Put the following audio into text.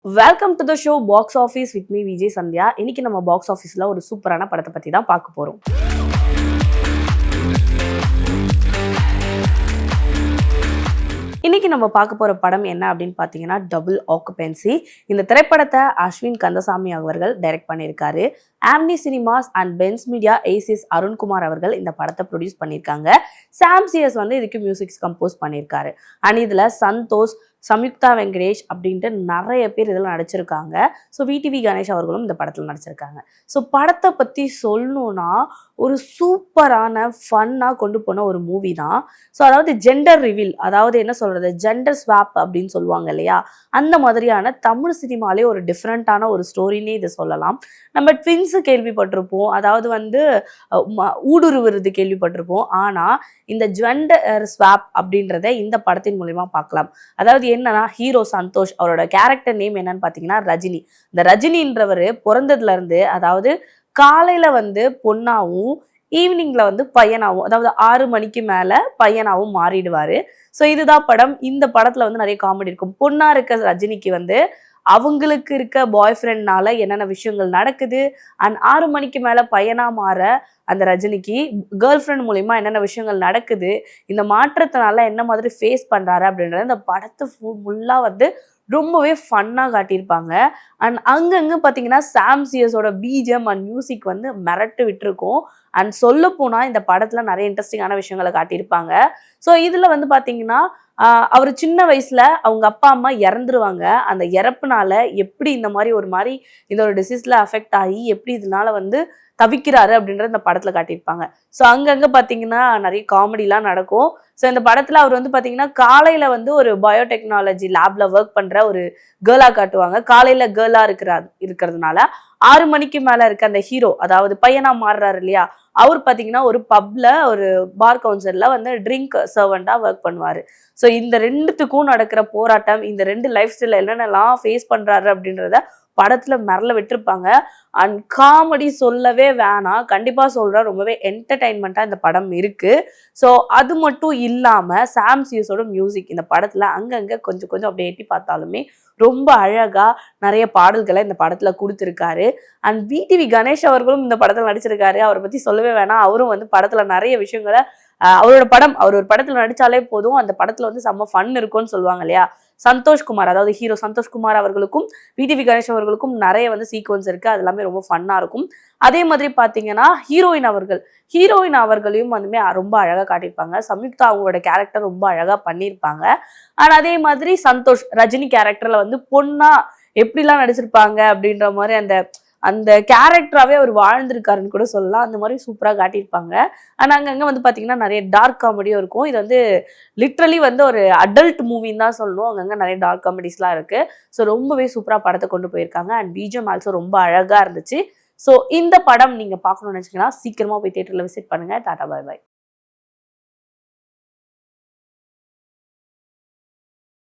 Welcome to the show box office with me Vijay Sandhya. இன்னைக்கு நம்ம box ஆஃபீஸில் ஒரு சூப்பரான படத்தை பற்றி தான் பார்க்க போகிறோம். இன்னைக்கு நம்ம பார்க்க போகிற படம் என்ன அப்படின்னு பார்த்தீங்கன்னா டபுள் ஆக்குபென்சி. இந்த திரைப்படத்தை அஸ்வின் கந்தசாமி அவர்கள் டைரக்ட் பண்ணியிருக்காரு. Omni cinemas and Benz media ACS Arunkumar அவர்கள் இந்த படத்தை ப்ரொடியூஸ் பண்ணியிருக்காங்க. சாம்சிஎஸ் இதுக்கு மியூசிக்ஸ் கம்போஸ் பண்ணியிருக்காரு. அண்ட் இதில் சந்தோஷ், சம்யுக்தா வெங்கடேஷ் அப்படின்ட்டு நிறைய பேர் இதில் நடிச்சிருக்காங்க. ஸோ விடிவி கணேஷ் அவர்களும் இந்த படத்தில் நடிச்சிருக்காங்க. ஸோ படத்தை பற்றி சொல்லணுன்னா ஒரு சூப்பரான ஃபன்னாக கொண்டு போன ஒரு மூவி தான். ஸோ அதாவது ஜெண்டர் ரிவீல், அதாவது என்ன சொல்கிறது, ஜெண்டர் ஸ்வாப் அப்படின்னு சொல்லுவாங்க இல்லையா, அந்த மாதிரியான தமிழ் சினிமாலே ஒரு டிஃப்ரெண்ட்டான ஒரு ஸ்டோரின்னே இதை சொல்லலாம். நம்ம ட்வின்ஸு கேள்விப்பட்டிருப்போம், அதாவது ஊடுருவுறது கேள்விப்பட்டிருப்போம். ஆனால் இந்த ஜெண்டர் ஸ்வாப் அப்படின்றத இந்த படத்தின் மூலிமா பார்க்கலாம். அதாவது என்னன்னா, ஹீரோ சந்தோஷ் அவரோட கேரக்டர் நேம் என்னன்னு பார்த்தீங்கன்னா ரஜினி. இந்த ரஜினின்றவர் பிறந்ததுல இருந்து, அதாவது காலையில பொண்ணாவும் ஈவினிங்ல பையனாவும், அதாவது 6 மணிக்கு மேல பையனாவும் மாறிடுவாரு. ஸோ இதுதான் படம். இந்த படத்துல நிறைய காமெடி இருக்கும். பொண்ணா இருக்க ரஜினிக்கு அவங்களுக்கு இருக்க பாய் ஃப்ரெண்ட்னால என்னென்ன விஷயங்கள் நடக்குது, அண்ட் 6 மணிக்கு மேல பையனா மாற அந்த ரஜினிக்கு கேர்ள் ஃப்ரெண்ட் மூலிமா என்னென்ன விஷயங்கள் நடக்குது, இந்த மாற்றத்தினால என்ன மாதிரி ஃபேஸ் பண்றாரு அப்படின்றது இந்த படத்தை ஃபுல்லா ரொம்பவே ஃபன்னாக காட்டியிருப்பாங்க. அண்ட் அங்கங்கே பார்த்தீங்கன்னா சாம்சியஸோட பிஜிஎம் அண்ட் மியூசிக் மிரட்டு விட்டுருக்கும். அண்ட் சொல்ல போனால் இந்த படத்தில் நிறைய இன்ட்ரெஸ்டிங்கான விஷயங்களை காட்டியிருப்பாங்க. ஸோ இதில் பார்த்தீங்கன்னா அவர் சின்ன வயசுல அவங்க அப்பா அம்மா இறந்துருவாங்க. அந்த இறப்புனால எப்படி இந்த மாதிரி இந்த ஒரு டிசீஸ்ல அஃபெக்ட் ஆகி எப்படி இதனால தவிக்கிறாரு அப்படின்றத இந்த படத்துல காட்டியிருப்பாங்க. ஸோ அங்கங்க பார்த்தீங்கன்னா நிறைய காமெடிலாம் நடக்கும். ஸோ இந்த படத்துல அவர் பார்த்தீங்கன்னா காலையில ஒரு பயோடெக்னாலஜி லேப்ல ஒர்க் பண்ற ஒரு கேர்ளா காட்டுவாங்க. காலையில கேர்ளா இருக்கிறதுனால 6 மணிக்கு மேல இருக்க அந்த ஹீரோ, அதாவது பையனா மாறுறாரு இல்லையா, அவர் பார்த்தீங்கன்னா ஒரு பப்ல ஒரு பார் கவுன்சில்ல ட்ரிங்க் சர்வெண்டா ஒர்க் பண்ணுவாரு. ஸோ இந்த ரெண்டுத்துக்கும் நடக்கிற போராட்டம், இந்த ரெண்டு லைஃப் ஸ்டைல என்னென்னலாம் ஃபேஸ் பண்றாரு அப்படின்றத படத்துல மிரள விட்டுருப்பாங்க. அண்ட் காமெடி சொல்லவே வேணாம், கண்டிப்பா சொல்றேன், ரொம்பவே என்டர்டைன்மெண்ட்டா இந்த படம் இருக்கு. ஸோ அது மட்டும் இல்லாம சாம்சியஸோட மியூசிக் இந்த படத்துல அங்கங்க கொஞ்சம் கொஞ்சம் அப்படியே எட்டி பார்த்தாலுமே ரொம்ப அழகா நிறைய பாடல்களை இந்த படத்துல கொடுத்துருக்காரு. அண்ட் விடிவி கணேஷ் அவர்களும் இந்த படத்துல நடிச்சிருக்காரு. அவரை பத்தி சொல்லவே வேணாம். அவரும் படத்துல நிறைய விஷயங்களை அவர் ஒரு படத்துல நடிச்சாலே போதும், அந்த படத்துல செம்ம ஃபன் இருக்கும்னு சொல்லுவாங்க இல்லையா. சந்தோஷ்குமார், அதாவது ஹீரோ சந்தோஷ்குமார் அவர்களுக்கும் விடிவி கணேஷ் அவர்களுக்கும் நிறைய சீக்வன்ஸ் இருக்கு. அது எல்லாமே ரொம்ப ஃபன்னா இருக்கும். அதே மாதிரி பாத்தீங்கன்னா ஹீரோயின் அவர்களையும் ரொம்ப அழகா காட்டியிருப்பாங்க. சம்யுக்தா அவங்களோட கேரக்டர் ரொம்ப அழகா பண்ணியிருப்பாங்க. ஆனா அதே மாதிரி சந்தோஷ் ரஜினி கேரக்டர்ல பொண்ணா எப்படிலாம் நடிச்சிருப்பாங்க அப்படின்ற மாதிரி அந்த அந்த கேரக்டராகவே அவர் வாழ்ந்திருக்காருன்னு கூட சொல்லலாம். அந்த மாதிரி சூப்பராக காட்டியிருப்பாங்க. ஆனால் அங்கங்கே பார்த்தீங்கன்னா நிறைய டார்க் காமெடியும் இருக்கும். இது லிட்ரலி ஒரு அடல்ட் மூவின்னு தான் சொல்லணும். அங்கங்கே நிறைய டார்க் காமெடிஸ்லாம் இருக்குது. ஸோ ரொம்பவே சூப்பராக படத்தை கொண்டு போயிருக்காங்க. அண்ட் பிஜிஎம் ஆல்சோ ரொம்ப அழகாக இருந்துச்சு. ஸோ இந்த படம் நீங்கள் பார்க்கணும்னு நினச்சிங்கன்னா சீக்கிரமாக போய் தியேட்டரில் விசிட் பண்ணுங்கள். டாடா பாய் பாய்.